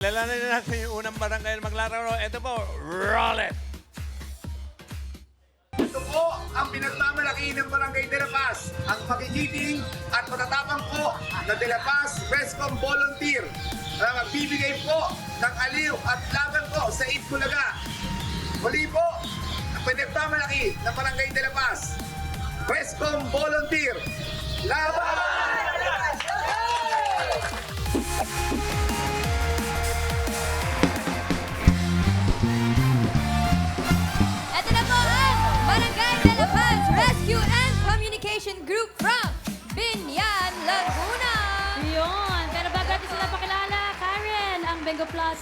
Lalanin na natin yung unang barangay na maglalaro. Ito po, roll it! Ito po ang pinagmamalaki ng Barangay De La Paz, ang magigiting at matatapang po na De La Paz Rescom Volunteer na magbibigay po ng aliw at laban po sa Itbulaga. Muli po, ang pinagmamalaki ng Barangay De La Paz, Rescom Volunteer. Laban! Ito na po ang Barangay De La Paz Rescue and Communication Group from Binyan, Laguna. Yun. Pero bago natin sila pakilala, Karen, ang Bingo Plus.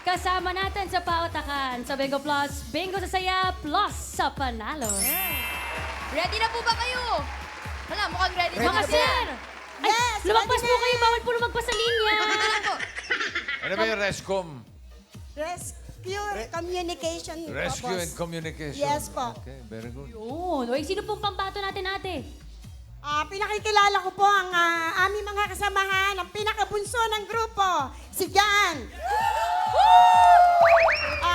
Kasama natin sa pautakan. Sa Bingo Plus, Bingo sa saya, plus sa panalo. Ready na po ba kayo? Wala, mukhang ready na Mga po. sir! Ay, Yes, lumagpas ready po na. kayo. Bawal po lumagpas sa linya. Ito na po. Ano ba yung Rescom? Rescue Communication po, Rescue boss. and Communication. Yes po. Okay, very good. Yun. Uy, sino pong pambato natin ate? Pinakikilala ko po ang aming mga kasamahan, ang pinakabunso ng grupo, si Jan.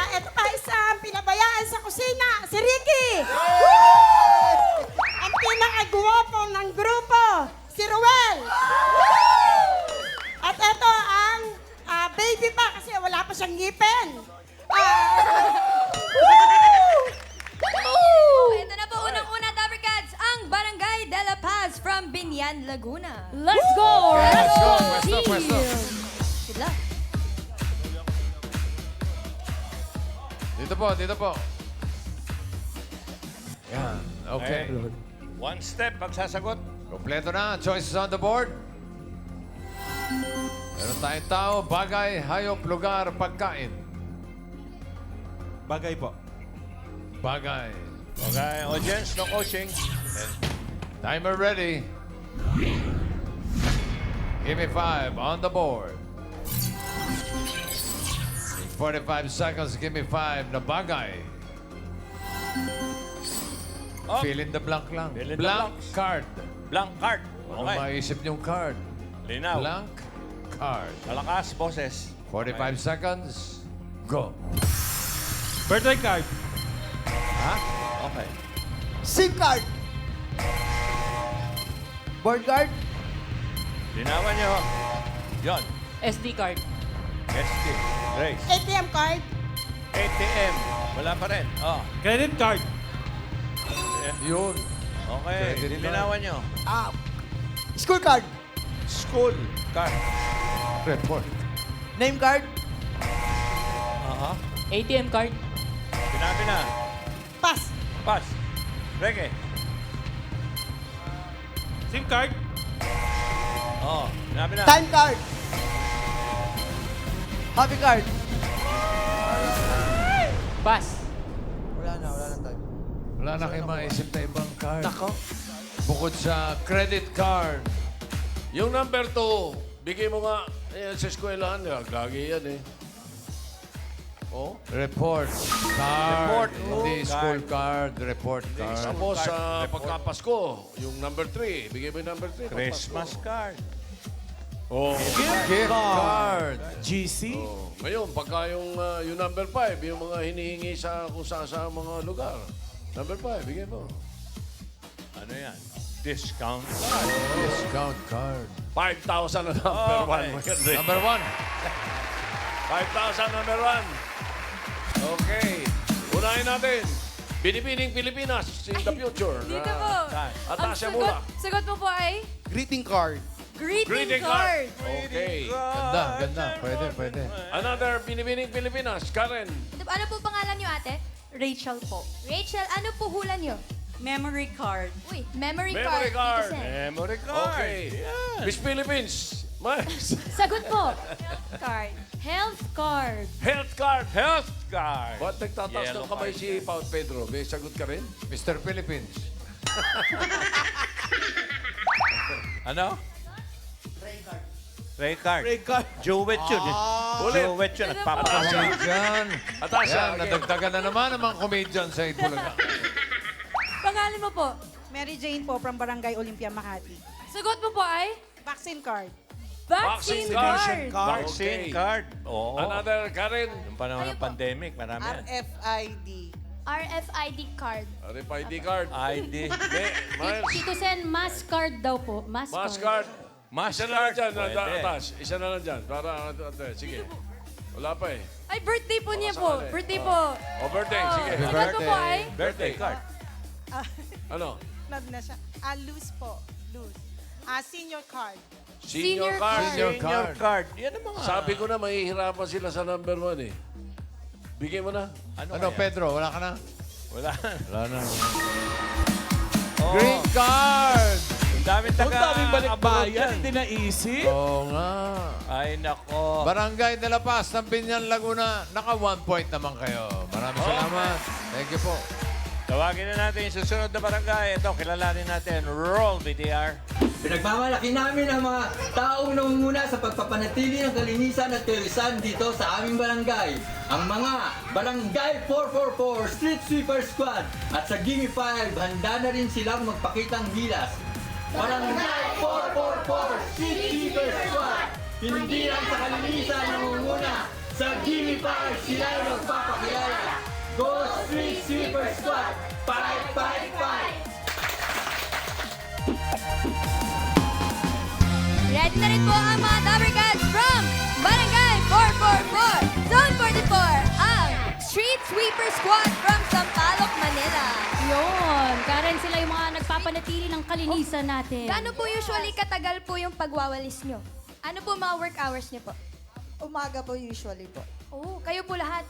Ito pa isang pinabayaan sa kusina, si Ricky. Ang pinakagwapo ng grupo, si Ruel. At ito ang baby pa kasi wala pa siyang ngipin. Ito na po unang-una, Dabber Cats, ang Barangay De La Paz from Binyan, Laguna. Let's go! Okay, let's go. Team! Pwesto. Good luck. Dito po. Yan, okay. One step, magsasagot. Kompleto na. Choices on the board. Meron tayong tao, bagay, hayop, lugar, pagkain. Bagay po. Bagay. Okay, audience, no coaching. Timer ready. Give me 5 on the board. In 45 seconds, give me 5 na bagay. Oh, Fill in the blank lang. Fill in the Blank blanks. card. blank card. Ano Okay, maisip niyong card? linaw. Blank card. Malakas, boses. 45 seconds. Go. Birthday card. Okay. SIM card. Board card. Linawan nyo. Yon. SD card. ST. Grace. ATM card. ATM. Wala pa rin. Oh. Credit card. Yun. Okay, Credit card. linawan nyo. School card. School card. Report. Name card. Aha. ATM card. Sinabi na. Pass. Pass. Reke. SIM card. Oh, sinabi na. Time card. Hobby card. Pass. Wala na time. Wala na kayo maisip na ibang card. Nako. Bukod sa credit card. Yung number 2, bigay mo nga. Ayan, sa eskwelahan, gagi yan eh. Oh? Report card. Report. Hindi Oh, school card. Report card. Tapos sa Report. pagkapasko, yung number 3, bigay mo yung number 3. Christmas card. Oh. Gift card. GC. Oh. Ngayon, pagka yung number 5, yung mga hinihingi sa kung saan sa mga lugar. Number 5, bigay mo. Ano yan? Discount card. Discount card. 5,000 na number 1. Okay. Number 1. 5,000 number 1. Okay. Unahin natin. Binibining Pilipinas in the future. Dito po. At Ang Tasya muna. sagot mo po ay Greeting card. greeting card. Okay. Ganda. Pwede. Another Binibining Pilipinas. Karen. Ano po pangalan niyo, ate? Rachel po. Rachel, ano po hula niyo? Memory card. Uy, memory Memory card. Dito, sir. Memory card. Okay. Yan. Miss Philippines. Sagot po. Card. Health card. Health card. Health card. Ba't nagtataas Yellow ng kamay card. si Paul Pedro? May sagot ka rin? Mr. Philippines. Ano? Ray card. Ray card. Jewett yun. Ulit. Jewett yun. Ano Nagpapakasya. Comedian. Atasha, Yan, okay. nadagdagan na naman ang mga comedian sa Itbulaga. Pangalan mo po? Mary Jane po from Barangay Olympia, Makati. Sagot mo po ay Vaccine card. Vaccine Vaccine card. Vaccine Okay. card. Oo. Another, Karen. Yung panahon ng pandemic, marami yan. RFID. RFID card. RFID card. ID. Okay, Miles. Tito Sen, mask card daw po. Mask Mask card. card. Mask Isa na lang card. dyan. Pwede. Atas. Isa na lang dyan. Para, sige. Wala pa eh. Ay, birthday po niya Baka po. sakali. Birthday po. O, birthday. Sige. Sagot ko po ay. Birthday card. Ano? Na siya. Loose po. Loose. Senior card. Senior card. Senior Senior card. card. Yan ang mga... Sabi ko na, mahihirapan sila sa number 1 eh. Bigyan mo na. Ano, kaya? Pedro? Wala ka na? Wala. Wala na. Oo. Green card! Ang daming Ang taga... daming balikbayan, abroad hindi yan. na easy. Oo nga. Ay, nako. Barangay de la Paz ng Binyan, Laguna. Naka 1 point naman kayo. Maraming salamat. Thank you po. Tawagin na natin yung susunod na barangay. Ito, kilalanin natin. Roll, BDR. Pinagmamalaki namin ang mga taong nangunguna sa pagpapanatili ng kalinisan at kaayusan dito sa aming barangay. Ang mga Barangay 444 Street Sweeper Squad at sa Gimme 5, handa na rin silang magpakitang gilas. Barangay 444 Street Sweeper Squad, hindi lang sa kalinisan nangunguna. Sa Gimme 5, sila ay magpapakilala. Go Street Sweeper Squad! Fight, fight, fight! Ready na rin po ang mga Dabber Cats from Barangay 444, Zone 44, ang Street Sweeper Squad from Sampaloc, Manila. Yun. Karen, sila yung mga nagpapanatili ng kalinisan natin. Gaano po usually katagal po yung pagwawalis nyo? Ano po mga work hours nyo po? Umaga po usually po. Oh, kayo po lahat.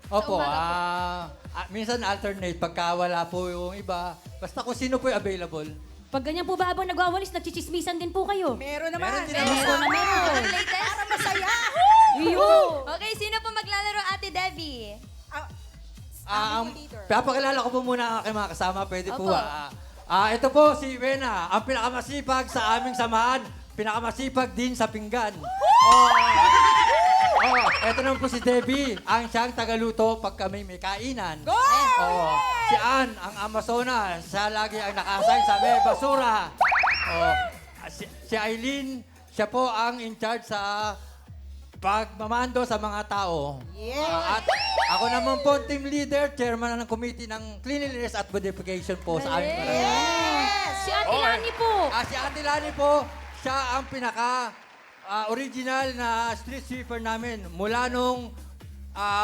Opo, umaga minsan alternate pagka wala po yung iba. Basta kung sino po yung available. Pag ganyan po ba habang nagwawalis, nagchichismisan din po kayo? Meron naman. Meron din Meron naman. naman. Latest? Para masaya. Iyo! Okay, sino po maglalaro, Ate Debbie? Ang papakilala ko po muna ang aking mga kasama. Pwede po Opo. ba? Ito po si Wena, ang pinakamasipag sa aming samahan. Pinakamasipag din sa pinggan. Ito naman po si Debbie, ang siyang tagaluto pag kami may kainan. Si Ann, ang Amazona, siya lagi ang naka-assign sa may basura. Si Eileen, siya po ang in charge sa pagmamando sa mga tao. At ako naman po, team leader, chairman ng committee ng cleanliness at beautification po sa aming barangay. Si Ate Lani po. Si Ate Lani po, siya ang pinaka original na street sweeper namin. Mula nung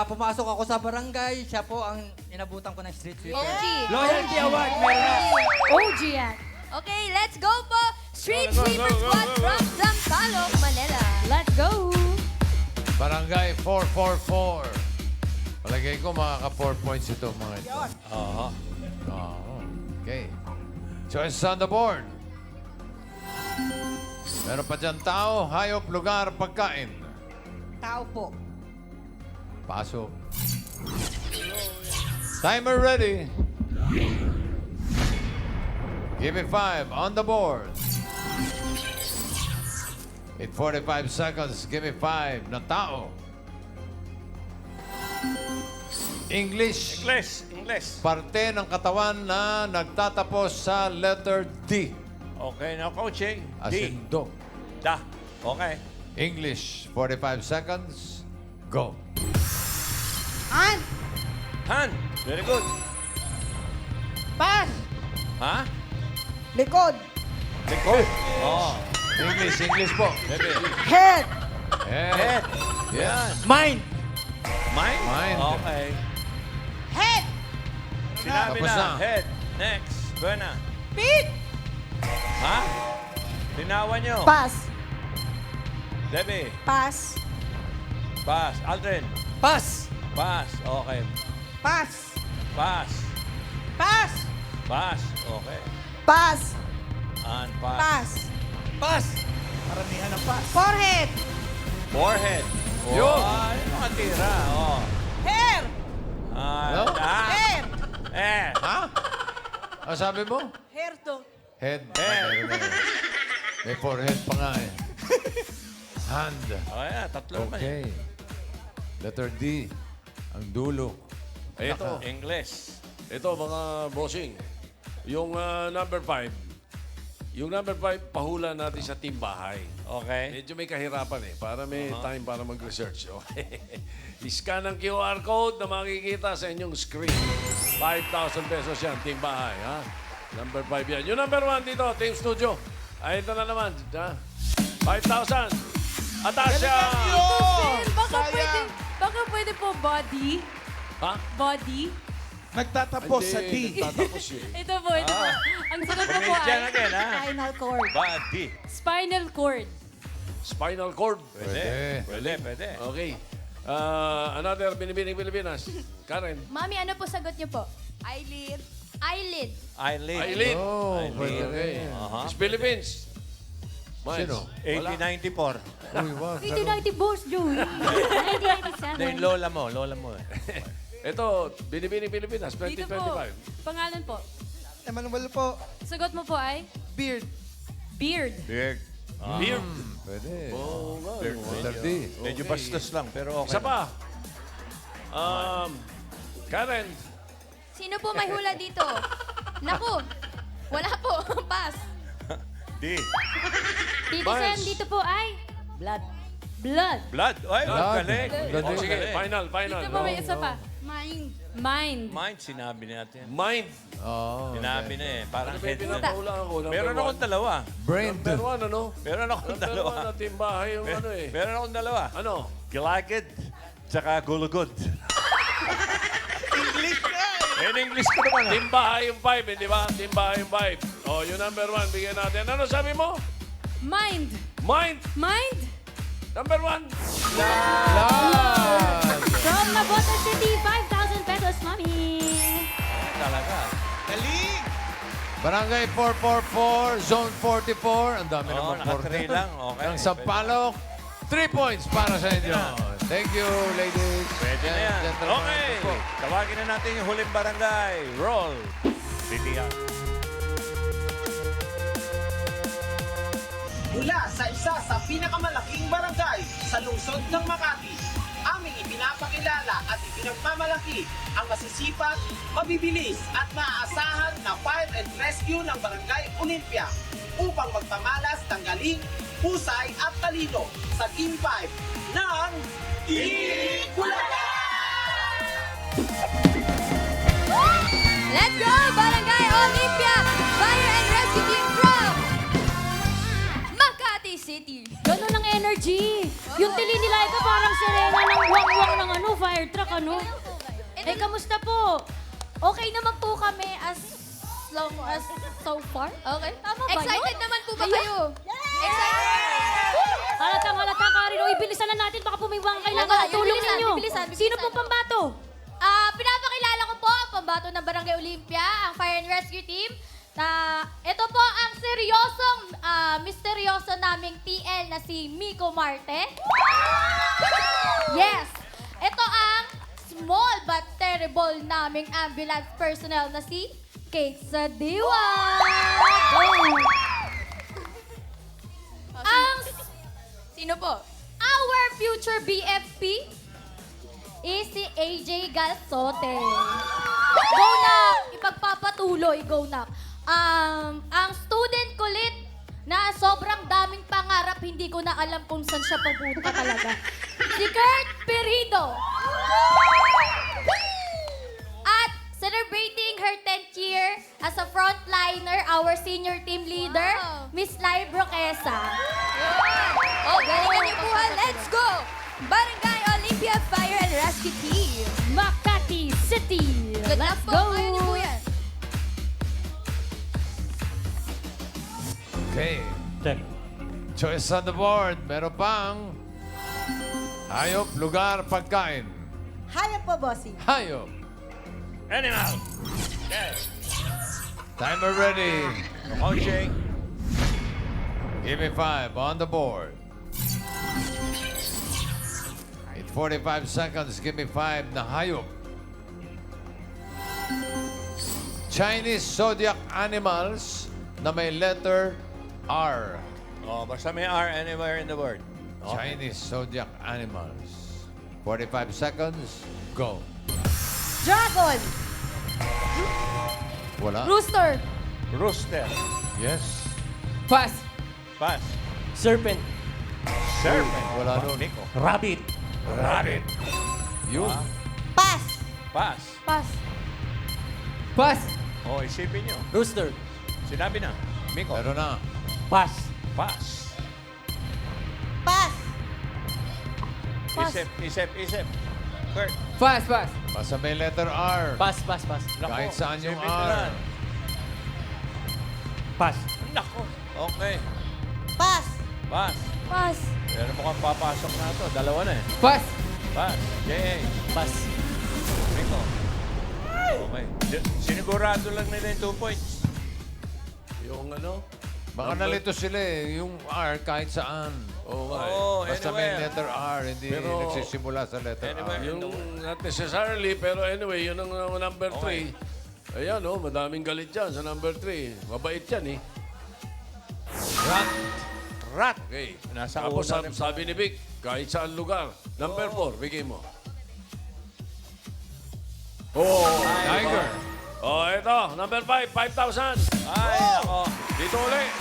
pumasok ako sa barangay, siya po ang inabutan ko ng street sweeper. OG. Loyalty Award, meron na. OG yan. Okay, let's go po! Street Sweeper Squad from Sampaloc, Manila. Let's go! Barangay 444. Palagay ko makaka 4 points ito mga ito. Oo. Okay. Choices on the board. Meron pa dyan tao, hayop, lugar, pagkain. Tao po. Pasok. Timer ready. Give me 5 on the board. In 45 seconds, give me 5 na tao. English. English. Parte ng katawan na nagtatapos sa letter D. Okay, now coaching. As D. in do. Da. Okay. English, 45 seconds. Go. An. Han. Very good. Pas. Ha? Likod. Likod. Oh. English po. Baby. Head. Head. Yes. Mind. Mind? Mind. Okay. Head. Sinabi Tapos na. na. Head. Next. Buena. Feet. Ha? Tinawan nyo. Pas. Debbie. Pas. Pass. Aldrin. Pass. Pass. Okay. Pas. Pass. Pas. Pass. Okay. Pas. And pass. Pas. Pass. Karamihan ng pass. Forehead. Forehead. Oh, Yun. ano ang tira? Oh. Hair. Ano? Hair. Ha? Ano sabi mo? Hair to. Head. Head. May forehead pa nga eh. Hand. Okay na, tatlo naman. Okay. Letter D. Ang dulo. Ito. English. Ito, mga bossing. Yung number 5, Yung number 5, pahula natin sa team bahay. Okay. Medyo may kahirapan eh. Para may time para mag-research. Okay. I-scan ang QR code na makikita sa inyong screen. 5,000 pesos yan, team bahay. Ha? Number 5 yan. Yung number 1 dito, team studio. Ay, ito na naman. Ha? 5,000. Atasha! Baka pwede po body. Ha? Body. Nagtatapos sa Hindi, D. tatapos eh. Ito po. Ang sagot ko po Comedian ay again, ha? Spinal cord. Body. spinal cord. Spinal cord. Pwede. Pwede. Okay. Another Binibining Pilipinas. Karen. Mami, ano po sagot niyo po? Eyelid. Eyelid. Eyelid. Eileen. Oh, Eyelid. pwede rin. Miss Philippines. Miles. Sino? Wala. 1894. Uy, wag. 1890 boss, Joey. Na 1997. yung lola mo eh. Ito, Binibining Pilipinas, Dito po. 2025. Pangalan po. Emmanuel po. Sagot mo po ay Beard. beard. Beard. Beard. Pwede. Oo nga. Beard. Letter D. Medyo bastos lang, pero okay. Isa pa. Karen. Sino po may hula dito? Naku, wala po. Pass. D. Tito Miles. Sen, dito po ay blood. Blood. Blood. Ay, Blood. galing. Galing. Sige, final. Dito po may isa pa. Mind. Mind. Mind, sinabi natin. Mind. Oh, Sinabi na eh. Parang Ano ba head yung na. pinapaulaan ko? Meron akong dalawa. Brain. Number 1, ano? Meron akong Number dalawa. 1 na team bahay yung ano eh. Meron akong dalawa. Ano? Gilagid, tsaka gulugod. English ka eh. In English ko naman. Team bahay yung 5, di ba? Team bahay yung 5. Oh, yung number 1, bigyan natin. Ano sabi mo? Mind. Mind. Mind. Number 1. Blood. From Navotas City, 5,000 pesos, mami. Talaga. Galing! Barangay 444, Zone 44. Ang dami Oo, naman naka-3 lang. Okay. Ang Sampaloc, 3 points para sa inyo. Thank you, ladies. Pwede na yan. and gentlemen. Okay. Ito po. Tawagin na natin yung huling barangay. Roll. Bitiyan. Mula sa isa sa pinakamalaking barangay sa lungsod ng Makati, aming ipinapakilala at ipinagmamalaki ang masisipag, mabibilis at maaasahan na fire and rescue ng Barangay Olympia upang magpamalas ng galing, husay at talino sa Team 5 ng Team Bulacan! Let's go, Barangay Olympia Fire and Rescue Team from Makati City. Ganun ang energy. Yung tili nila ito parang sirena ng wang-wang ng ano, fire truck, ano. Eh, kamusta po? Okay naman po kami as long as so far. Okay. Tama ba Excited yun? naman po ba Ayun. kayo? Excited? Halata, Karin. O, ibilisan na natin. Baka po may mga kailangan ng tulong Bilisan, ninyo. bilisan. Sino pong pambato? Pinapakilala ko po ang pambato ng Barangay Olympia, ang Fire and Rescue Team. Ito po ang seryosong, misteryoso naming TL na si Miko Marte. Yes! Ito ang small but terrible naming ambulance personnel na si Kate Sadiwa. Sino po? Our future BFP is si AJ Galsote. Go na! Ipagpapatuloy, go na. Ang student kulit na sobrang daming pangarap, hindi ko na alam kung saan siya papunta talaga. Si Kurt Perido. At celebrating her 10th year as a frontliner, our senior team leader, Miss Lai Broquesa. Oh, galingan niyo po ha. Let's go! Barangay Olympia Fire and Rescue Team. Makati City. Good luck Let's po. go. Kaya niyo po yan. Okay. Choice on the board. Meron pang hayop, lugar, pagkain. Hayop po, bossing. Hayop. Animal. Yes. Timer ready. Okay. Give me 5 on the board. In 45 seconds, give me 5 na hayop. Chinese zodiac animals na may letter R. Oh, basta may R anywhere in the word. Chinese zodiac animals. 45 seconds, go. Dragon. Wala? Rooster. Rooster. Yes. Pass. Pass. Serpent. Serpent. Wala nun. Nico. Rabbit. Rabbit. Yun. Pass. Pass. Pass. Pass. Isipin nyo. Rooster. Sinabi na. Miko. Meron na. Pass. Pass. Pass. Pass. Isip. Kurt. Pass. Pass. Basta may letter R. Pass. Pass. Pass. Nako, Kahit saan yung isipin nyo na. R. Pass. Nako. Okay. Pass. Pass. Pass. Pero mukhang papasok na ito. Dalawa na eh. Pass. Pass. J.A. Pass. Miko. Okay. Sinigurado lang nila yung 2 points. Yung ano? Baka nalito sila eh. Yung R kahit saan. Oo nga eh. Basta may anywhere. letter R, hindi Pero- nagsisimula sa letter Anywhere. R. Yung not necessarily, pero anyway, yun ang number 3. Ayan, madaming galit dyan sa number 3. Mabait yan, eh. Rat. Rat. Okay. Nasa Tapos una rin. sabi ni Vic, kahit saan lugar. Number 4, bigay mo. Tiger. Ito, number 5, 5,000. Ay, nako. Dito ulit.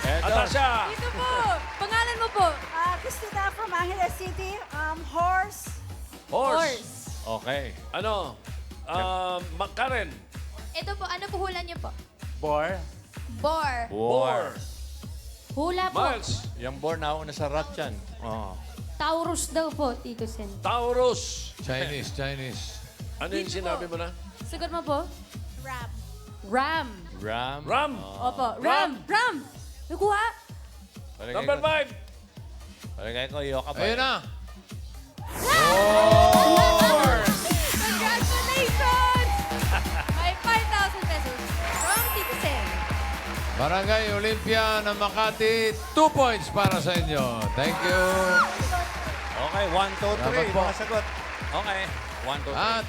Eto. Atasha. Dito po. Pangalan mo po. Christina from Angeles City. Horse. Horse. Okay. Ano? Karen. Ito po, ano po hula niyo po? Boar. Boar. Boar. Hula po. Miles. Yung born na una sa rat yan. Taurus daw po, Tito Sen. Taurus. Chinese. Ano yung sinabi mo na? Sagot mo po? Ram. Ram. Ram. Ram. Opo. Ram. Ram. Nakuha? Number 5. Palagay ko, Yoka pa. Ayun na. Congratulations! May 5,000 pesos from Tito Sen. Barangay Olympia ng Makati, 2 points para sa inyo. Thank you. Okay, 1, 2, 3. Dapat po. Mga sagot. Okay. 1, 2, 3. At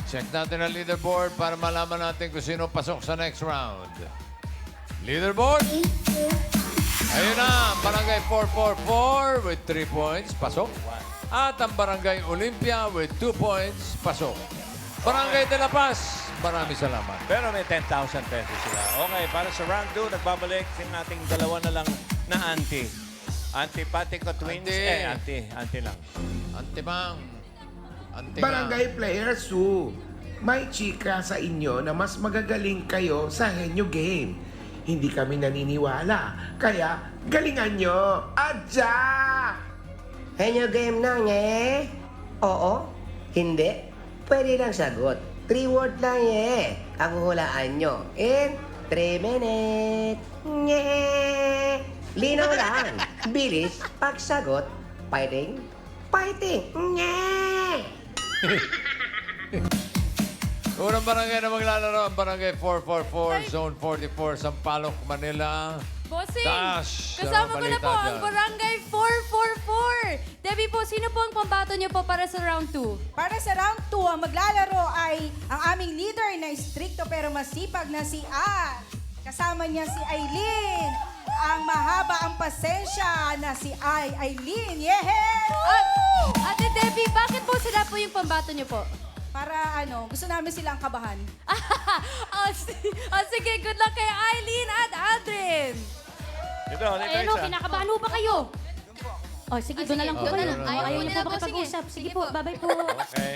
check natin ang leaderboard para malaman natin kung sino pasok sa next round. Leaderboard. Ayun na, ang Barangay 444 with 3 points, pasok. At ang Barangay Olympia with 2 points, pasok. Barangay de la Paz, maraming salamat. Pero may 10,000 pesos sila. Okay, para sa round 2, nagbabalik yung ating dalawa na lang na auntie. Auntie Patico Twins. Auntie. Auntie lang. Antibang. Antinga. Barangay Player Su, may chika sa inyo na mas magagaling kayo sa henyo game. Hindi kami naniniwala, kaya galingan nyo. Adya! Henyo game na, nge? Oo? Hindi? Pwede lang sagot. 3 word lang, nge. Ang huhulaan nyo in 3 minutes. Nge! Linaw lang. Bilis, pagsagot, fighting, nge! Unang barangay na maglalaro, ang Barangay 444, Zone 44, Sampaloc, Manila. Bossing, Tash, kasama ko na balita po ang dyan. Barangay 444. Debbie po, sino po ang pambato niyo po para sa round 2? Para sa round 2, ang maglalaro ay ang aming leader na stricto pero masipag na si Ann. Kasama niya si Aileen. Ang mahaba ang pasensya na si Aileen. Yeah! Ate Debbie, bakit po sila po yung pambato niyo po? Para gusto namin silang kabahan. Sige, good luck kay Eileen at Aldrin. Ito, Ayun o, kinakabahan ho ba kayo? O, sige, doon na lang po doon na kayo. lang. Ayaw Ayaw na niyo lang po po, sige. makipag-usap. Sige po, bye-bye po. Okay.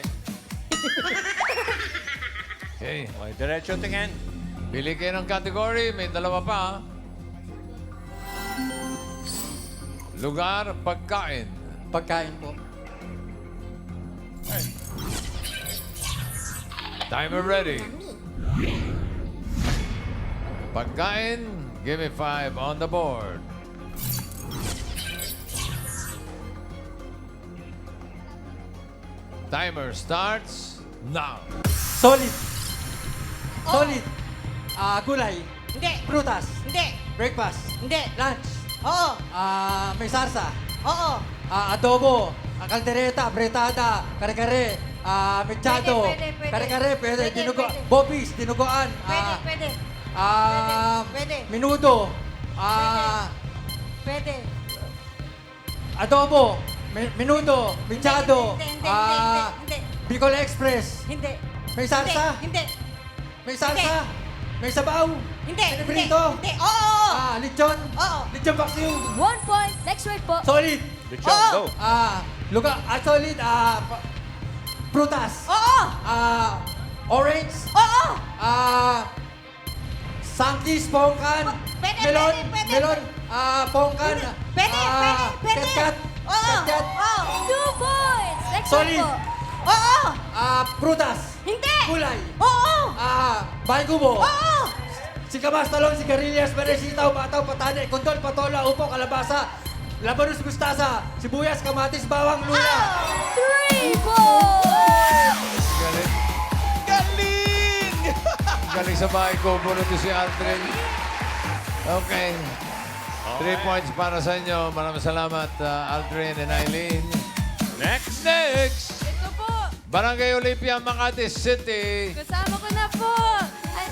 Okay. Okay, diretso tingin. Pili kayo ng category, may dalawa pa. ha? Lugar, pagkain. Pagkain po. Timer ready. Pagkain, give me 5 on the board. Timer starts now. Solid. Solid. Gulay. Hindi. Prutas. Hindi. Breakfast. Hindi. Lunch. Oo. May sarsa. Oo. Adobo. Kaldereta. Bretada. Kare-kare. Mechado. Pwede, pwede. Kare-kare. Pwede. Pwede, Dinugo. pwede. Bobis. Dinuguan. Pwede. Pwede. Minuto. Pwede. Adobo. Minuto. Mechado. Hindi. Bicol Express. Hindi. May sarsa. Hindi. May sarsa. May sabaw. Hindi. Prito. Hindi. Oo. Lechon. Oo. Lechon vacuum. 1 point. Next word po. Solid. Lechon, go. Solid. Prutas. Oo. Orange. Oo. Sangkis, pongkan. Pwede. Melon. Pongkan. Pwede. Ketkat. Oo. Ketkat. Oo. 2 points. Next Solid. word po. Oo. Prutas. Hindi. Gulay. Oo. Balgubo. Oo. Singkamas, talong, sigarilyas, beresitaw, bataw, patane, kondol, patola, upo, kalabasa, labanos, mustasa, sibuyas, kamatis, bawang, luya. 3 points. Galing. Galing! Galing sa bahay ko. Bunuto si Aldrin. Okay. 3 points para sa inyo. Maraming salamat, Aldrin and Eileen. Next. Ito po. Barangay Olympia, Makati City. Kasama ko na po. Ay,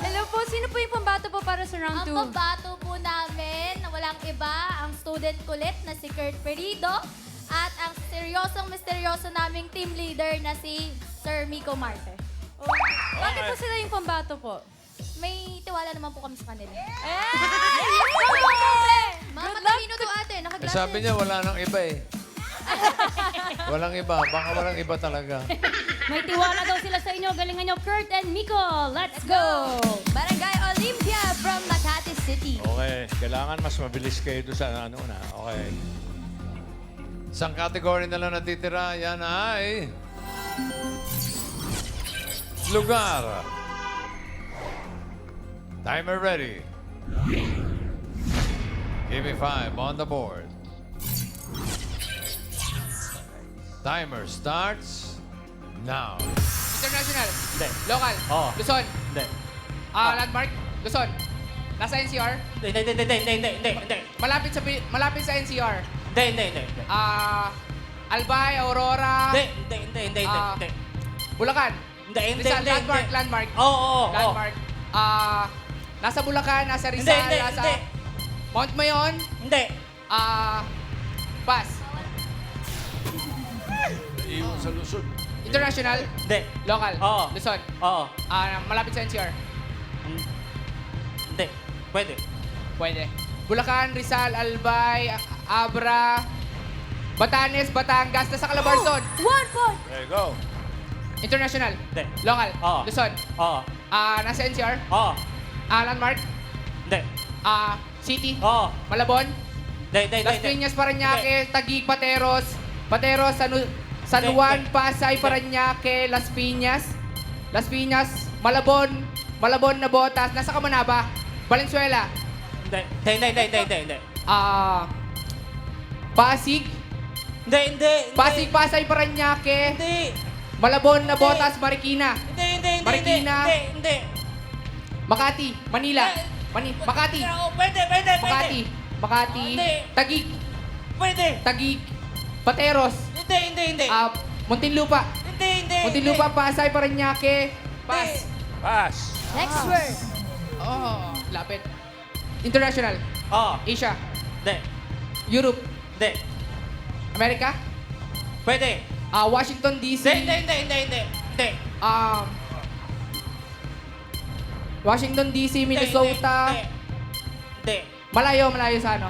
hello po. Sino po yung pambato po para sa round 2? Ang pambato po namin na walang iba, ang student kulit na si Kurt Perido at ang misteryoso naming team leader na si Sir Miko Marte. Bakit po sila yung pambato po? May tiwala naman po kami sa kanila. Mama, Good luck. talino to ate. Nakaglases. Sabi niya wala nang iba eh. Walang iba. Baka walang iba talaga. May tiwala daw sila sa inyo. Galingan nyo, Kurt and Miko. Let's go! Barangay Olympia from Makati City. Okay. Kailangan mas mabilis kayo doon sa ano na. Okay. Isang category na lang natitira. Yan ay... lugar. Timer ready. Give me 5 on the board. Timer starts now. International. Hindi. Local. Oo. Luzon. Hindi. Landmark. Luzon. Nasa NCR. Hindi. Malapit sa NCR. Hindi. Albay, Aurora. Hindi. Bulacan. Hindi. Rizal, Landmark. Oo. Landmark. Nasa Bulacan, nasa Rizal, nasa Mount Mayon. Hindi. Pass. Iwan sa Luzon. International. Hindi. Local. Oo. Luzon. Oo. Malapit sa NCR. Hindi. Pwede. Pwede. Bulacan, Rizal, Albay, Abra, Batanes, Batangas, nasa Calabarzon. 1 point. Okay, go. International. Hindi. Local. Oo. Luzon. Oo. Nasa NCR. Oo. Landmark. Hindi. City. Oo. Malabon. Hindi. Las Piñas, Parañaque, Taguig, Pateros, San Juan, Pasay, Parañaque, Las Piñas, Malabon, Nabotas, nasa Camanaba, Valenzuela, Hindi. Pasig, Hindi. Pasig, Pasay, Parañaque, Hindi. Malabon, Nabotas, Marikina, Hindi. Marikina. Hindi. Makati, Manila, Makati, Pwede. Hindi. Taguig, Pwede. Taguig, Pateros, Hindi. Muntinlupa, Muntinlupa, Pasay, Parañaque, Pass. Pass. Next word. Lapit. International, Oo. Asia, Hindi. Europe, Hindi. America, Pwede. Washington DC, Hindi. Washington DC, Minnesota, Hindi. malayo sa ano?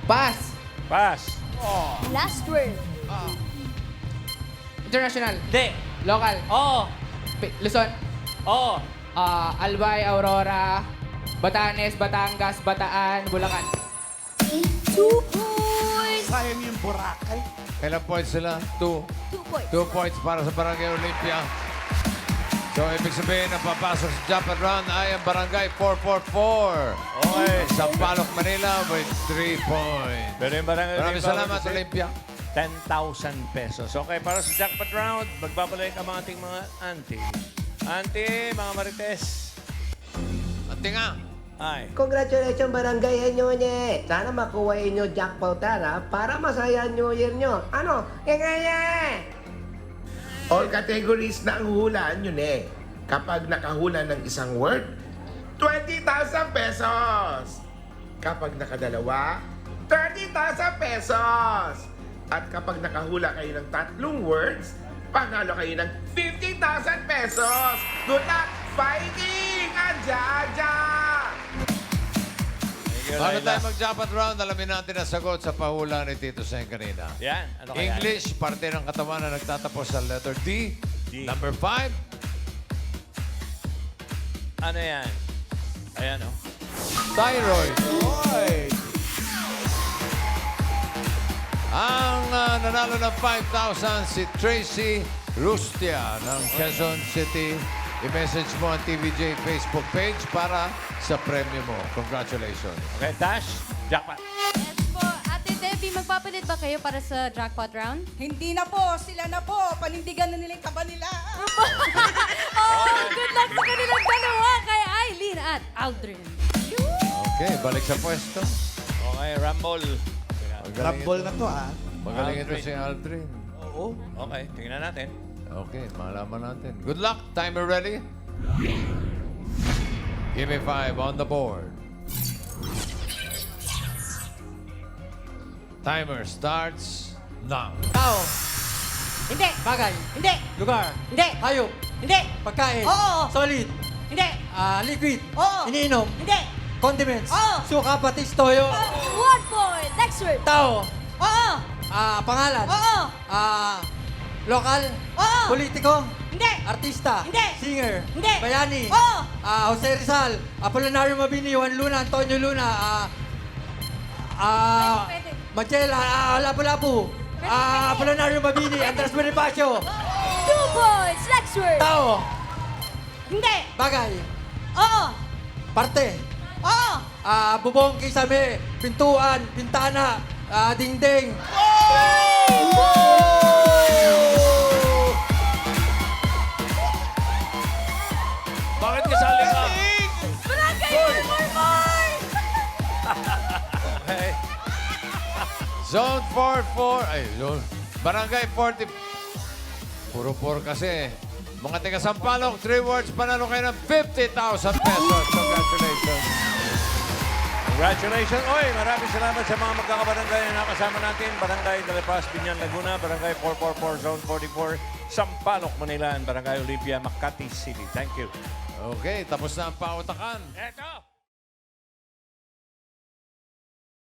Pass. Pass. Last word. International, Hindi. local, Oo. Luzon, Oo. Albay, Aurora, Batanes, Batangas, Bataan, Bulacan. 2 points. Sayang yung Boracay. Kailan points sila? 2. 2 points. 2 points para sa Barangay Olympia. So, ibig sabihin na papasok sa Japan Round ay ang Barangay 444. Okay. Sampaloc, Manila with 3 points. Pero yung barangay Maraming salamat, Olympia. 10,000 pesos. Okay, para sa jackpot round, magbabalik ang mga ating mga auntie. Auntie, mga marites. Auntie nga. Ay. Congratulations Barangay Enyonye! Sana makuha inyo jackpotan ha, para masaya New Year nyo. Ano? Kaya! All categories na ang hulaan nyo eh. Kapag nakahula ng isang word, 20,000 pesos. Kapag nakadalawa, 30,000 pesos. At kapag nakahula kayo ng 3 words, panalo kayo ng 50,000 pesos. Good luck fighting! Jaja! Thank you, Bago Laila. tayo mag-jackpot round, alamin natin ang sagot sa pahula ni Tito Sen kanina. Yan. Ano kaya? English, parte ng katawan na nagtatapos sa letter D. Number 5. Ano yan? Ayan, oh. Thyroid. Ang nanalo ng 5,000 si Tracy Rustia ng Quezon City. I-message mo ang TVJ Facebook page para sa premyo mo. Congratulations. Okay, Dash, jackpot. Yes po. Ate Debbie, magpapalit ba kayo para sa jackpot round? Hindi na po, sila na po. Panindigan na nila yung kaba nila. Oh, good luck sa kanilang dalawa kay Aileen at Aldrin. Okay, balik sa pwesto. Okay, Rumble. Rumble na to, Magaling ito si Aldrin. Oo. Okay, tingnan natin. Okay, malaman natin. Good luck. Timer ready? Give me 5 on the board. Timer starts now. Tao. Hindi. Bagay. Hindi. Lugar. Hindi. Hayop. Hindi. Pagkain. Oo. Solid. Hindi. Liquid. Oo. Iniinom. Hindi. Condiments. Oo. Suka, patis, toyo. 1 point. Next word. Tao. Oo. Pangalan. Oo. Lokal. Oo. Politiko. Hindi. Artista. Hindi. Singer. Hindi. Bayani. Oo. Jose Rizal. Apolinario Mabini. Juan Luna. Antonio Luna. Pwede. Magela. Lapu-Lapu. Apolinario Mabini. Andres Bonifacio. 2 points. Next word. Tao. Hindi. Bagay. Oo. Parte. Oo. Bubong, kisame, pintuan, pintana, dingding. Bakit kasali ka? Barangay 444! Okay. Zone 44. Ay, zone. Barangay 40. Puro 4 kasi. Mga taga Sampaloc, 3 words, panalo kayo ng 50,000 pesos. Congratulations. Congratulations. Oy, maraming salamat sa mga magkakabarangay na nakasama natin. Barangay de la Paz, Binyan, Laguna. Barangay 444, Zone 44, Sampaloc, Manila. And Barangay Olympia, Makati City. Thank you. Okay, tapos na ang pautakan. Eto!